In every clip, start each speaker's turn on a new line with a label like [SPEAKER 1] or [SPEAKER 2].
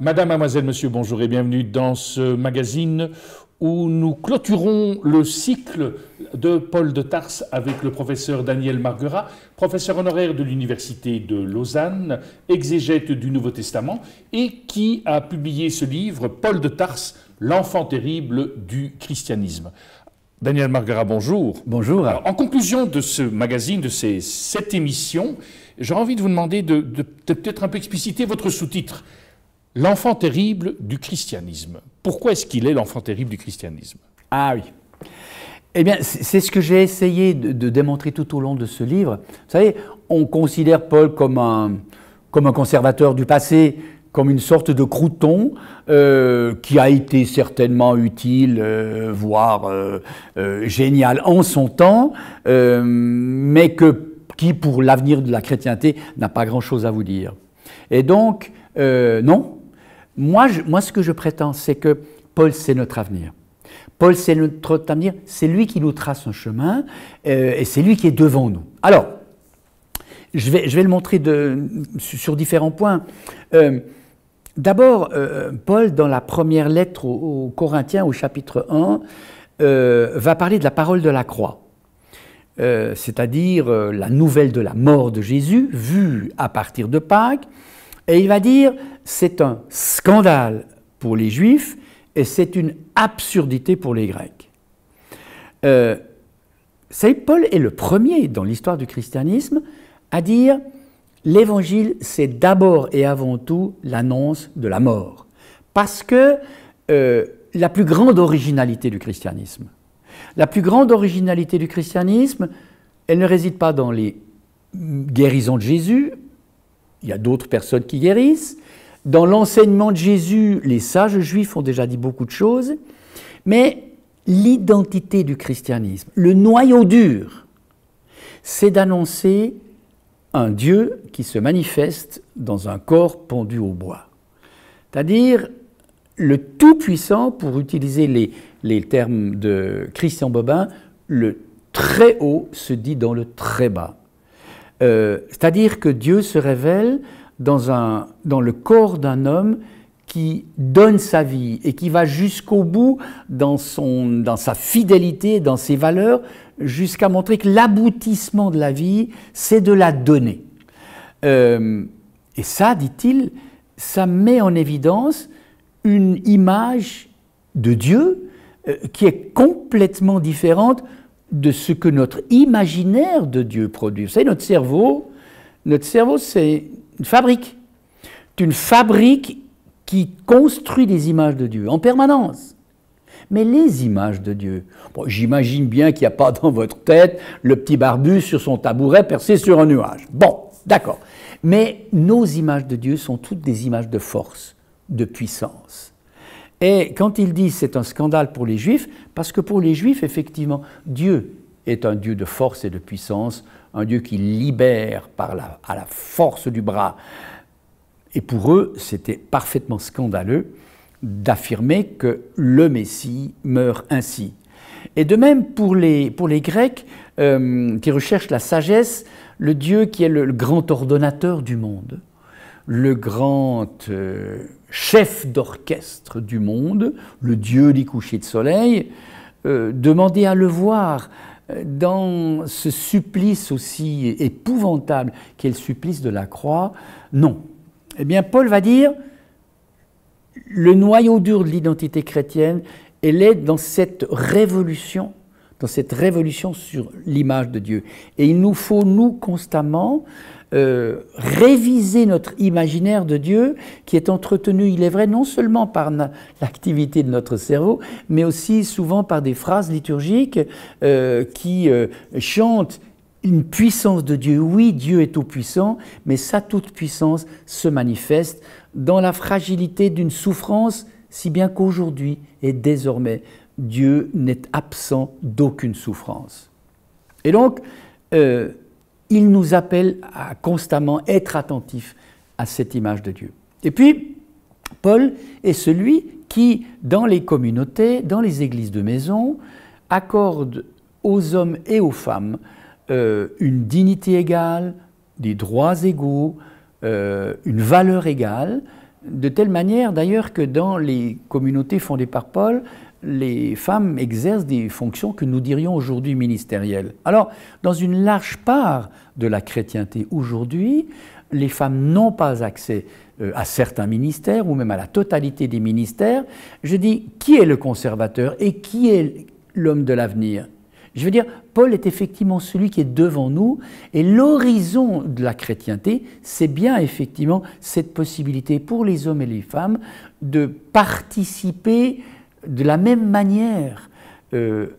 [SPEAKER 1] Madame, mademoiselle, monsieur, bonjour et bienvenue dans ce magazine où nous clôturons le cycle de Paul de Tarse avec le professeur Daniel Marguerat, professeur honoraire de l'Université de Lausanne, exégète du Nouveau Testament et qui a publié ce livre, Paul de Tarse, l'enfant terrible du christianisme. Daniel Marguerat, bonjour.
[SPEAKER 2] Bonjour.
[SPEAKER 1] Alors, en conclusion de ce magazine, de cette émission, j'aurais envie de vous demander de peut-être un peu expliciter votre sous-titre. L'enfant terrible du christianisme. Pourquoi est-ce qu'il est l'enfant terrible du christianisme?
[SPEAKER 2] Ah oui. Eh bien, c'est ce que j'ai essayé de démontrer tout au long de ce livre. Vous savez, on considère Paul comme un conservateur du passé, comme une sorte de crouton qui a été certainement utile, voire génial en son temps, mais qui, pour l'avenir de la chrétienté, n'a pas grand-chose à vous dire. Et donc, non. Moi, ce que je prétends, c'est que Paul, c'est notre avenir. Paul, c'est notre avenir, c'est lui qui nous trace un chemin et c'est lui qui est devant nous. Alors, je vais le montrer sur différents points. D'abord, Paul, dans la première lettre aux Corinthiens, au chapitre 1, va parler de la parole de la croix. C'est-à-dire la nouvelle de la mort de Jésus, vue à partir de Pâques. Et il va dire, c'est un scandale pour les Juifs et c'est une absurdité pour les Grecs. Saint Paul est le premier dans l'histoire du christianisme à dire l'Évangile, c'est d'abord et avant tout l'annonce de la mort. Parce que la plus grande originalité du christianisme, elle ne réside pas dans les guérisons de Jésus. Il y a d'autres personnes qui guérissent. Dans l'enseignement de Jésus, les sages juifs ont déjà dit beaucoup de choses, mais l'identité du christianisme, le noyau dur, c'est d'annoncer un Dieu qui se manifeste dans un corps pendu au bois. C'est-à-dire le Tout-Puissant, pour utiliser les termes de Christian Bobin, le très haut se dit dans le très bas. C'est-à-dire que Dieu se révèle dans le corps d'un homme qui donne sa vie et qui va jusqu'au bout dans sa fidélité, dans ses valeurs, jusqu'à montrer que l'aboutissement de la vie, c'est de la donner. Et ça, dit-il, ça met en évidence une image de Dieu qui est complètement différente de ce que notre imaginaire de Dieu produit. Vous savez, notre cerveau, c'est une fabrique. C'est une fabrique qui construit des images de Dieu en permanence. Mais les images de Dieu, bon, j'imagine bien qu'il n'y a pas dans votre tête le petit barbu sur son tabouret percé sur un nuage. Bon, d'accord. Mais nos images de Dieu sont toutes des images de force, de puissance. Et quand il dit c'est un scandale pour les Juifs, parce que pour les Juifs, effectivement, Dieu est un Dieu de force et de puissance, un Dieu qui libère à la force du bras. Et pour eux, c'était parfaitement scandaleux d'affirmer que le Messie meurt ainsi. Et de même pour les Grecs qui recherchent la sagesse, le Dieu qui est le grand ordonnateur du monde, le grand chef d'orchestre du monde, le Dieu des couchers de soleil, demander à le voir dans ce supplice aussi épouvantable qu'est le supplice de la croix, non. Eh bien, Paul va dire, le noyau dur de l'identité chrétienne, elle est dans cette révolution sur l'image de Dieu. Et il nous faut, nous, constamment, réviser notre imaginaire de Dieu qui est entretenu, il est vrai, non seulement par l'activité de notre cerveau, mais aussi souvent par des phrases liturgiques qui chantent une puissance de Dieu. Oui, Dieu est tout-puissant, mais sa toute-puissance se manifeste dans la fragilité d'une souffrance, si bien qu'aujourd'hui et désormais, Dieu n'est absent d'aucune souffrance. Et donc, il nous appelle à constamment être attentifs à cette image de Dieu. Et puis, Paul est celui qui, dans les communautés, dans les églises de maison, accorde aux hommes et aux femmes une dignité égale, des droits égaux, une valeur égale, de telle manière d'ailleurs que dans les communautés fondées par Paul, les femmes exercent des fonctions que nous dirions aujourd'hui ministérielles. Alors, dans une large part de la chrétienté aujourd'hui, les femmes n'ont pas accès à certains ministères ou même à la totalité des ministères. Je dis, qui est le conservateur et qui est l'homme de l'avenir? Je veux dire, Paul est effectivement celui qui est devant nous, et l'horizon de la chrétienté, c'est bien effectivement cette possibilité pour les hommes et les femmes de participer de la même manière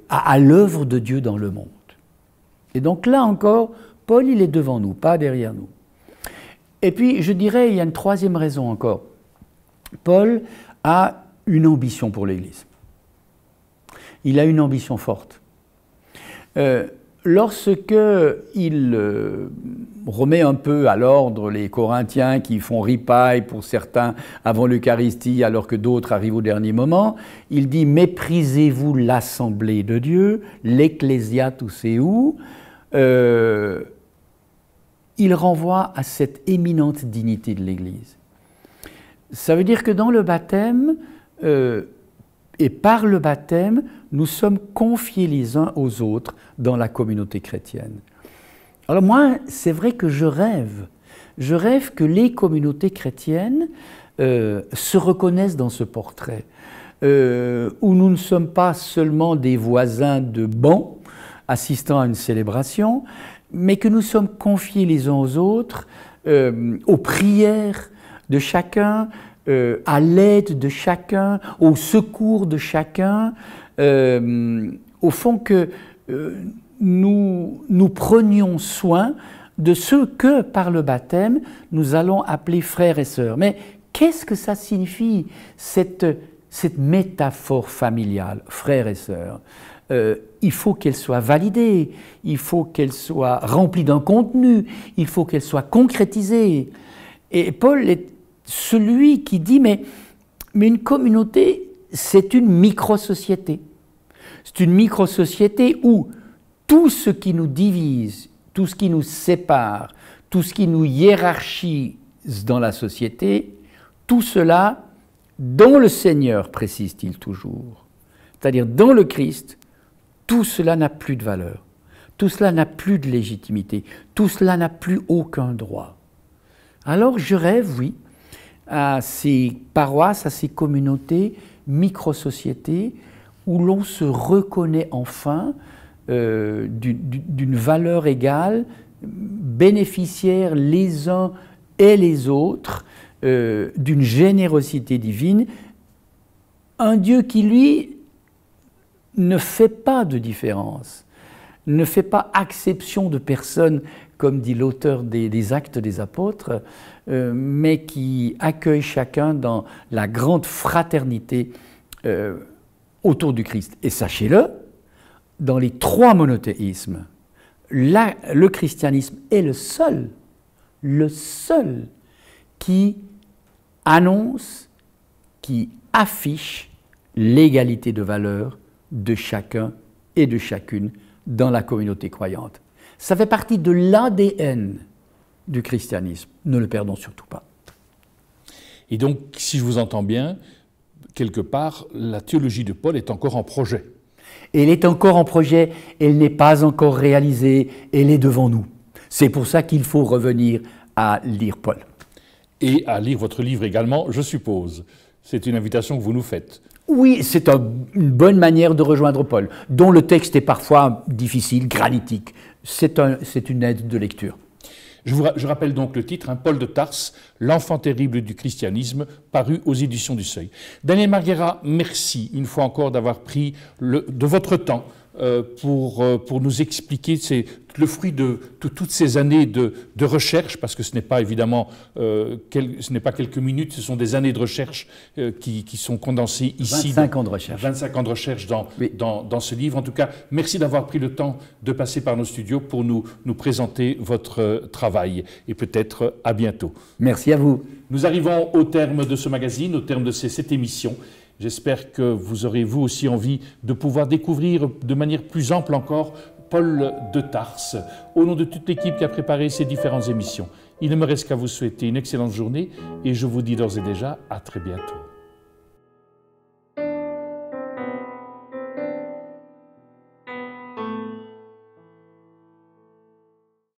[SPEAKER 2] à l'œuvre de Dieu dans le monde. Et donc là encore, Paul, il est devant nous, pas derrière nous. Et puis, je dirais, il y a une troisième raison encore. Paul a une ambition pour l'Église. Il a une ambition forte. Lorsque il remet un peu à l'ordre les Corinthiens qui font ripaille pour certains avant l'Eucharistie alors que d'autres arrivent au dernier moment, il dit « Méprisez-vous l'assemblée de Dieu, l'ecclésia tous et où ?» Il renvoie à cette éminente dignité de l'Église. Ça veut dire que dans le baptême, et par le baptême, nous sommes confiés les uns aux autres dans la communauté chrétienne. Alors moi, c'est vrai que je rêve que les communautés chrétiennes se reconnaissent dans ce portrait, où nous ne sommes pas seulement des voisins de banc assistant à une célébration, mais que nous sommes confiés les uns aux autres, aux prières de chacun, à l'aide de chacun, au secours de chacun, au fond que nous prenions soin de ceux que, par le baptême, nous allons appeler frères et sœurs. Mais qu'est-ce que ça signifie, cette métaphore familiale, frères et sœurs? Il faut qu'elle soit validée, il faut qu'elle soit remplie d'un contenu, il faut qu'elle soit concrétisée. Et Paul est celui qui dit, mais une communauté, c'est une micro-société. C'est une micro-société où tout ce qui nous divise, tout ce qui nous sépare, tout ce qui nous hiérarchise dans la société, tout cela, dans le Seigneur, précise-t-il toujours, c'est-à-dire dans le Christ, tout cela n'a plus de valeur, tout cela n'a plus de légitimité, tout cela n'a plus aucun droit. Alors je rêve, oui, à ces paroisses, à ces communautés, micro-sociétés, où l'on se reconnaît enfin d'une valeur égale, bénéficiaires les uns et les autres, d'une générosité divine, un Dieu qui, lui, ne fait pas de différence, ne fait pas exception de personne, comme dit l'auteur des Actes des Apôtres, mais qui accueille chacun dans la grande fraternité autour du Christ. Et sachez-le, dans les trois monothéismes, le christianisme est le seul qui annonce, qui affiche l'égalité de valeur de chacun et de chacune dans la communauté croyante. Ça fait partie de l'ADN du christianisme. Ne le perdons surtout pas.
[SPEAKER 1] Et donc, si je vous entends bien, quelque part, la théologie de Paul est encore en projet.
[SPEAKER 2] Elle est encore en projet, elle n'est pas encore réalisée, elle est devant nous. C'est pour ça qu'il faut revenir à lire Paul.
[SPEAKER 1] Et à lire votre livre également, je suppose. C'est une invitation que vous nous faites.
[SPEAKER 2] Oui, c'est une bonne manière de rejoindre Paul, dont le texte est parfois difficile, granitique. C'est une aide de lecture.
[SPEAKER 1] Je rappelle donc le titre, Paul de Tarse, l'enfant terrible du christianisme, paru aux éditions du Seuil. Daniel Marguera, merci une fois encore d'avoir pris de votre temps pour nous expliquer. C'est le fruit de toutes ces années de recherche, parce que ce n'est pas évidemment ce n'est pas quelques minutes, ce sont des années de recherche qui sont condensées ici.
[SPEAKER 2] 25 ans de recherche.
[SPEAKER 1] 25 ans de recherche dans ce livre. En tout cas, merci d'avoir pris le temps de passer par nos studios pour nous présenter votre travail. Et peut-être à bientôt.
[SPEAKER 2] Merci à vous.
[SPEAKER 1] Nous arrivons au terme de ce magazine, au terme de cette émission. J'espère que vous aurez vous aussi envie de pouvoir découvrir de manière plus ample encore Paul de Tarse, au nom de toute l'équipe qui a préparé ces différentes émissions. Il ne me reste qu'à vous souhaiter une excellente journée et je vous dis d'ores et déjà à très bientôt.